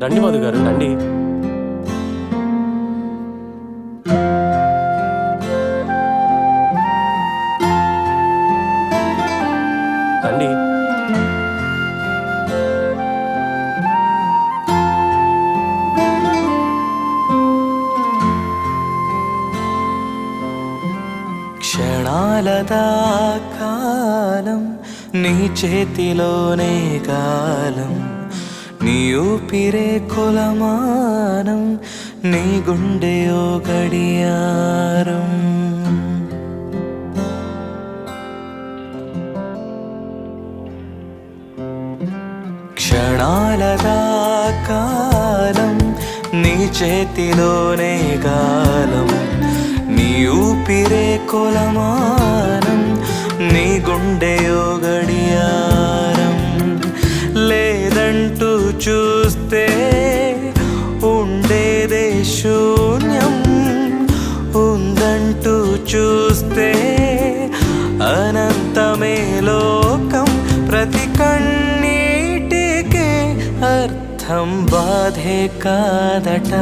రండి మధు గారు రండి. రండి. క్షణాలదా కాలం నీ చేతిలోనే కాలం, నీ ఊపిరే కొలమానం, నీ గుండెయో గడియారం. క్షణాలదా కాలం నీ చేతిలోనే కాలం, నీ ఊపిరే కొలమానం, నీ గుండెయో గడియారం. లేదంటూ చూస్తే ఉండేదే శూన్యం, ఉందంటూ చూస్తే అనంతమే లోకం. ప్రతి కన్నీటికే అర్థం బాధే కాదట.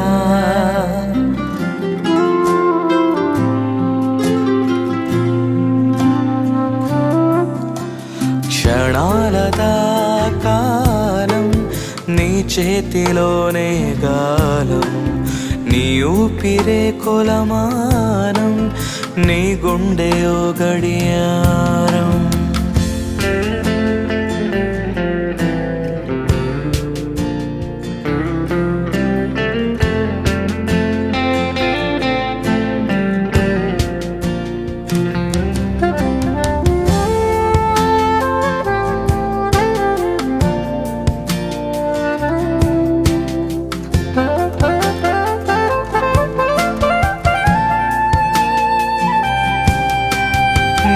క్షణాలదా కాలం నీ చేతిలోనే కాలం, నీ ఊపిరే కొలమానం, నీ గుండెయో గడియారం.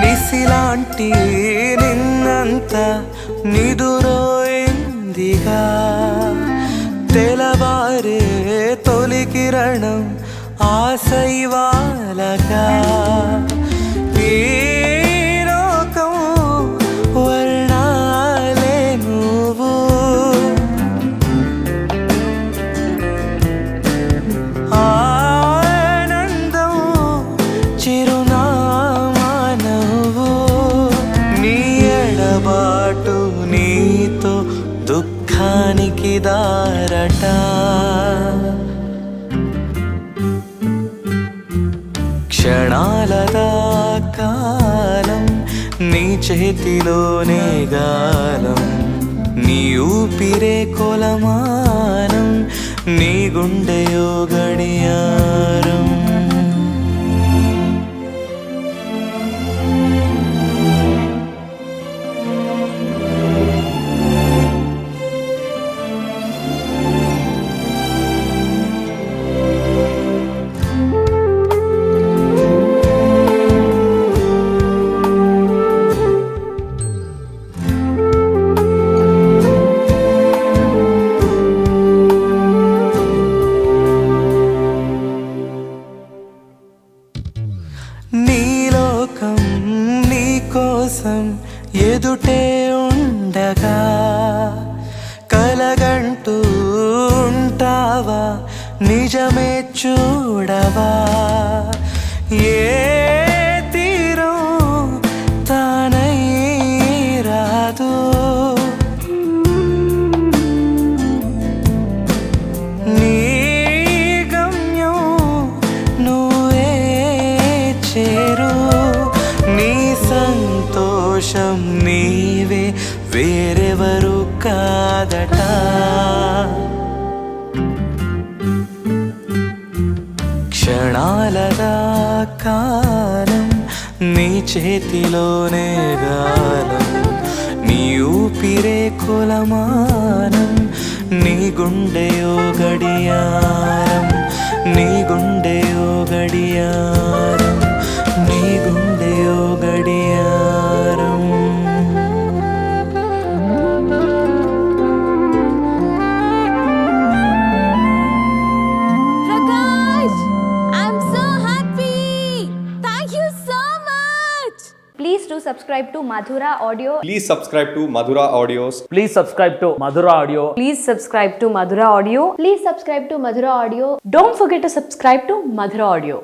నిసిలాంటి నిన్నంత నిదురోయిందిగా, తెలవారే తొలి కిరణం ఆశైవాలగా. ఈ లోకం వర్ణాలే నువ్వు, ఆనందం చిరునామా నువ్వు. నీ ఎడబాటు నీతో దుఃఖానికి దారట. క్షణాలదా కాలం నీ చేతిలోనే గాలం, నీ ఊపిరే కొలమానం, నీ గుండెయో గడియారం. నీ లోకం నీ కోసం ఎదుటే ఉండగా, కలగంటూ ఉంటావా నిజమే చూడవా. ఏ తీరం తానై రాదు, నీ గమ్యం నువ్వే చేరు. నీ సంతోషం నీవే, వేరెవరు కాదట. క్షణాలదా కాలం నీ చేతిలోనే గాలం, నీ ఊపిరే కొలమానం, నీ గుండెయో గడియారం, నీ గుండెయో గడియారం, నీ గుండెయో గడియారం. Prakash, I'm so happy. Thank you so much. Please do subscribe to Madhura Audio. Please subscribe to Madhura Audios. Please subscribe to Madhura Audio. Please subscribe to Madhura Audio. Please subscribe to Madhura Audio. Don't forget to subscribe to Madhura Audio.